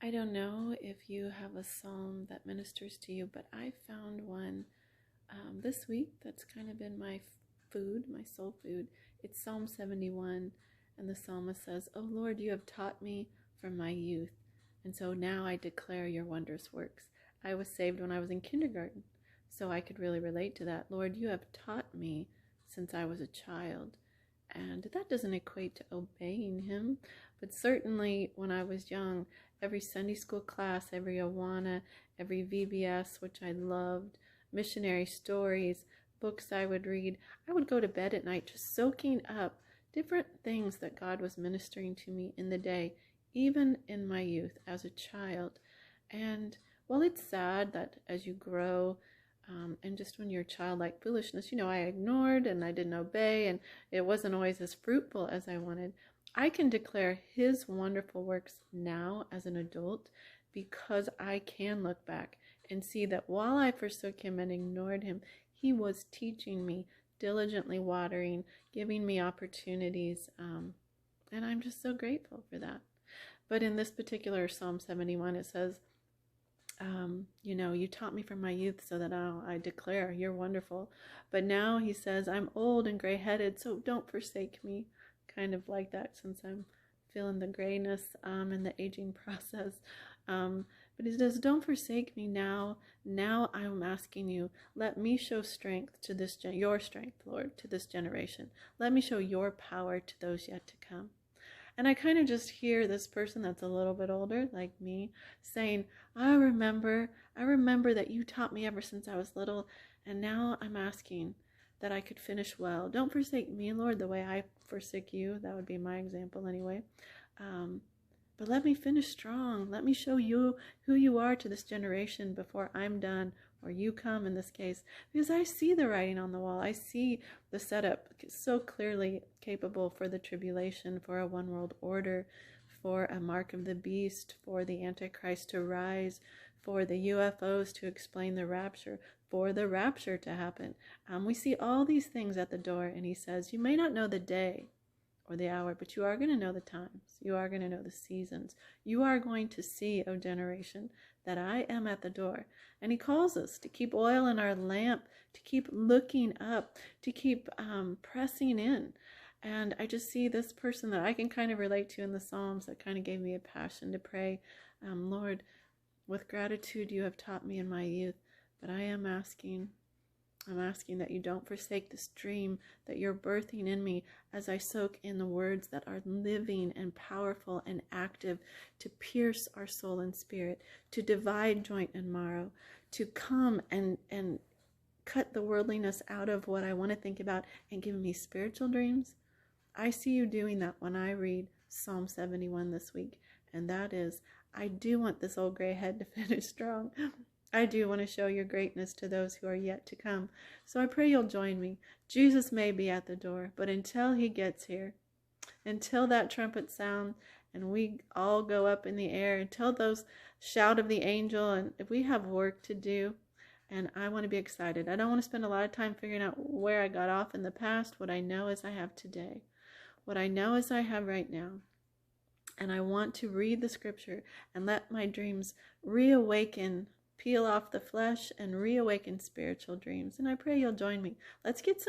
I don't know if you have a psalm that ministers to you, but I found one this week that's kind of been my food, my soul food. It's Psalm 71, and the psalmist says, "O Lord, you have taught me from my youth, and so now I declare your wondrous works." I was saved when I was in kindergarten, so I could really relate to that. Lord, you have taught me since I was a child. And that doesn't equate to obeying him, but certainly when I was young, every Sunday school class, every Awana, every VBS, which I loved, missionary stories, books I would read, I would go to bed at night just soaking up different things that God was ministering to me in the day, even in my youth as a child. And while it's sad that as you grow, and just when you're childlike foolishness, I ignored and I didn't obey, and it wasn't always as fruitful as I wanted. I can declare his wonderful works now as an adult because I can look back and see that while I forsook him and ignored him, he was teaching me, diligently watering, giving me opportunities, and I'm just so grateful for that. But in this particular Psalm 71, it says, you taught me from my youth so that now I declare you're wonderful. But now he says, I'm old and gray-headed, so don't forsake me. Kind of like that, since I'm feeling the grayness and the aging process. But he says, don't forsake me now. Now I'm asking you, let me show strength to this, your strength, Lord, to this generation. Let me show your power to those yet to come. And I kind of just hear this person that's a little bit older, like me, saying, I remember that you taught me ever since I was little, and now I'm asking that I could finish well. Don't forsake me, Lord, the way I forsake you. That would be my example anyway. But let me finish strong. Let me show you who you are to this generation before I'm done, or you come in this case, because I see the writing on the wall. I see the setup so clearly capable for the tribulation, for a one world order, for a mark of the beast, for the Antichrist to rise, for the UFOs to explain the rapture, for the rapture to happen. We see all these things at the door, and he says, you may not know the day or the hour, but you are going to know the times. You are going to know the seasons. You are going to see, O generation, that I am at the door. And he calls us to keep oil in our lamp, to keep looking up, to keep pressing in. And I just see this person that I can kind of relate to in the Psalms that kind of gave me a passion to pray, Lord, with gratitude you have taught me in my youth, but I'm asking that you don't forsake this dream that you're birthing in me as I soak in the words that are living and powerful and active to pierce our soul and spirit, to divide joint and marrow, to come and cut the worldliness out of what I want to think about and give me spiritual dreams. I see you doing that when I read Psalm 71 this week, and that is, I do want this old gray head to finish strong. I do want to show your greatness to those who are yet to come. So I pray you'll join me. Jesus may be at the door, but until he gets here, until that trumpet sound and we all go up in the air, until those shout of the angel, and if we have work to do, and I want to be excited. I don't want to spend a lot of time figuring out where I got off in the past. What I know is I have today. What I know is I have right now. And I want to read the scripture and let my dreams reawaken, peel off the flesh and reawaken spiritual dreams. And I pray you'll join me. Let's get some